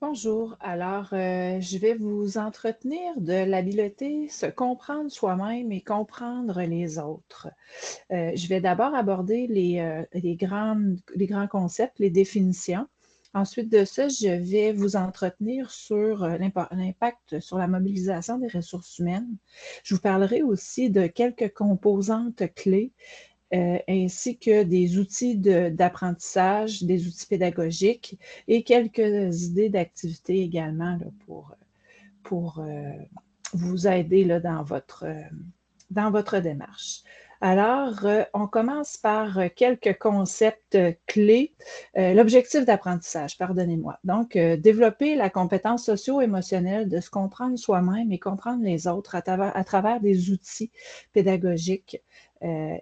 Bonjour. Alors, je vais vous entretenir de l'habileté se comprendre soi-même et comprendre les autres. Je vais d'abord aborder les grands concepts, les définitions. Ensuite de ça, je vais vous entretenir sur l'impact sur la mobilisation des ressources humaines. Je vous parlerai aussi de quelques composantes clés ainsi que des outils d'apprentissage, des outils pédagogiques et quelques idées d'activités également là, pour vous aider là, dans votre démarche. Alors, on commence par quelques concepts clés. L'objectif d'apprentissage, pardonnez-moi. Donc, développer la compétence socio-émotionnelle de se comprendre soi-même et comprendre les autres à travers des outils pédagogiques euh,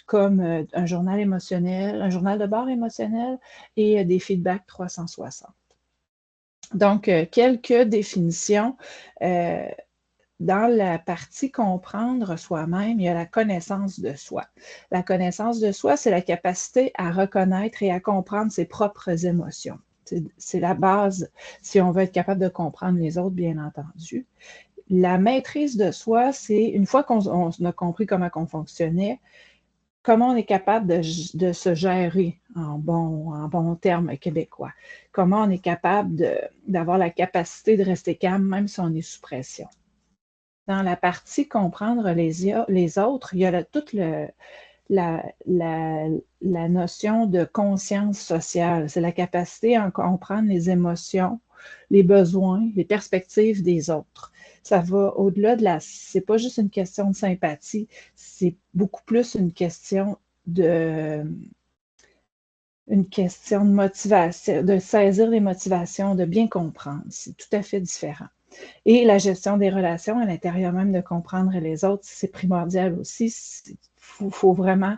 comme un journal émotionnel, un journal de bord émotionnel et des feedbacks 360. Donc, quelques définitions. Euh, dans la partie comprendre soi-même, il y a la connaissance de soi. La connaissance de soi, c'est la capacité à reconnaître et à comprendre ses propres émotions. C'est la base si on veut être capable de comprendre les autres, bien entendu. La maîtrise de soi, c'est une fois qu'on a compris comment on fonctionnait, comment on est capable de se gérer en bon terme québécois. Comment on est capable d'avoir la capacité de rester calme même si on est sous pression. Dans la partie comprendre les autres, il y a toute la notion de conscience sociale. C'est la capacité à comprendre les émotions, les besoins, les perspectives des autres. Ça va au-delà c'est pas juste une question de sympathie, c'est beaucoup plus une question de motivation, de saisir les motivations, de bien comprendre. C'est tout à fait différent. Et la gestion des relations à l'intérieur même de comprendre les autres, c'est primordial aussi. Il faut vraiment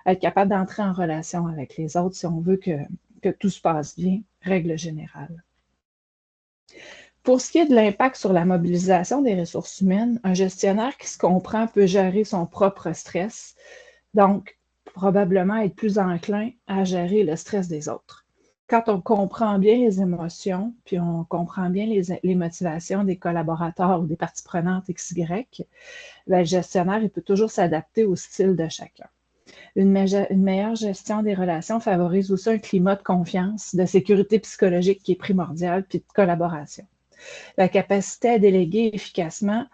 être capable d'entrer en relation avec les autres si on veut que tout se passe bien, règle générale. Pour ce qui est de l'impact sur la mobilisation des ressources humaines, un gestionnaire qui se comprend peut gérer son propre stress, donc probablement être plus enclin à gérer le stress des autres. Quand on comprend bien les émotions, puis on comprend bien les motivations des collaborateurs ou des parties prenantes XY, ben, le gestionnaire il peut toujours s'adapter au style de chacun. Une meilleure gestion des relations favorise aussi un climat de confiance, de sécurité psychologique qui est primordial, puis de collaboration. La capacité à déléguer efficacement,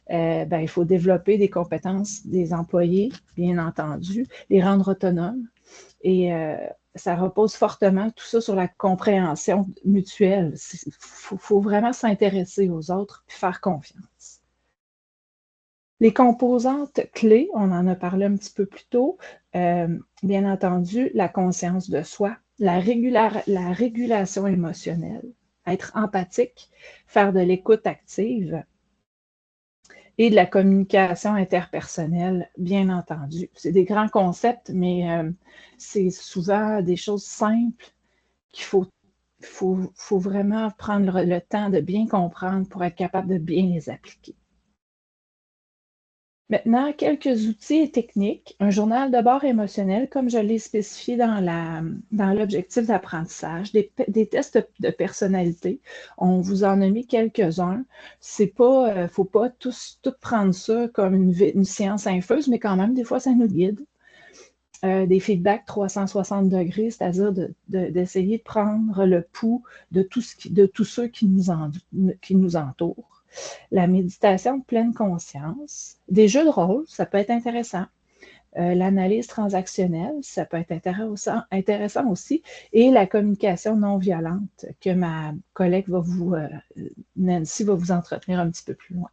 ben, il faut développer des compétences des employés, bien entendu, les rendre autonomes. Et ça repose fortement tout ça sur la compréhension mutuelle. Il faut vraiment s'intéresser aux autres et faire confiance. Les composantes clés, on en a parlé un petit peu plus tôt, bien entendu, la conscience de soi, la régulation émotionnelle, être empathique, faire de l'écoute active et de la communication interpersonnelle, bien entendu. C'est des grands concepts, mais c'est souvent des choses simples qu'il faut vraiment prendre le temps de bien comprendre pour être capable de bien les appliquer. Maintenant, quelques outils et techniques. Un journal de bord émotionnel, comme je l'ai spécifié dans l'objectif d'apprentissage, des tests de personnalité. On vous en a mis quelques-uns. C'est pas, faut pas tout prendre ça comme une science infuse, mais quand même, des fois, ça nous guide. Des feedbacks 360 degrés, c'est-à-dire d'essayer de prendre le pouls de tous ceux qui nous entourent. La méditation de pleine conscience, des jeux de rôle, ça peut être intéressant. L'analyse transactionnelle, ça peut être intéressant aussi. Et la communication non violente que ma collègue Nancy va vous entretenir un petit peu plus loin.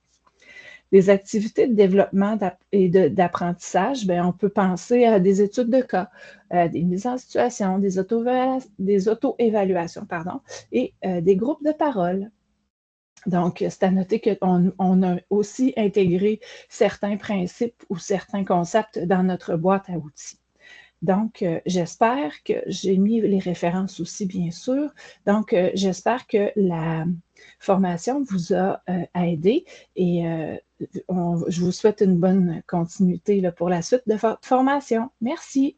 Les activités de développement et d'apprentissage, bien, on peut penser à des études de cas, des mises en situation, des auto-évaluations, et des groupes de parole. Donc, c'est à noter qu'on a aussi intégré certains principes ou certains concepts dans notre boîte à outils. Donc, j'espère que j'ai mis les références aussi, bien sûr. Donc, j'espère que la formation vous a aidé et je vous souhaite une bonne continuité là, pour la suite de votre formation. Merci.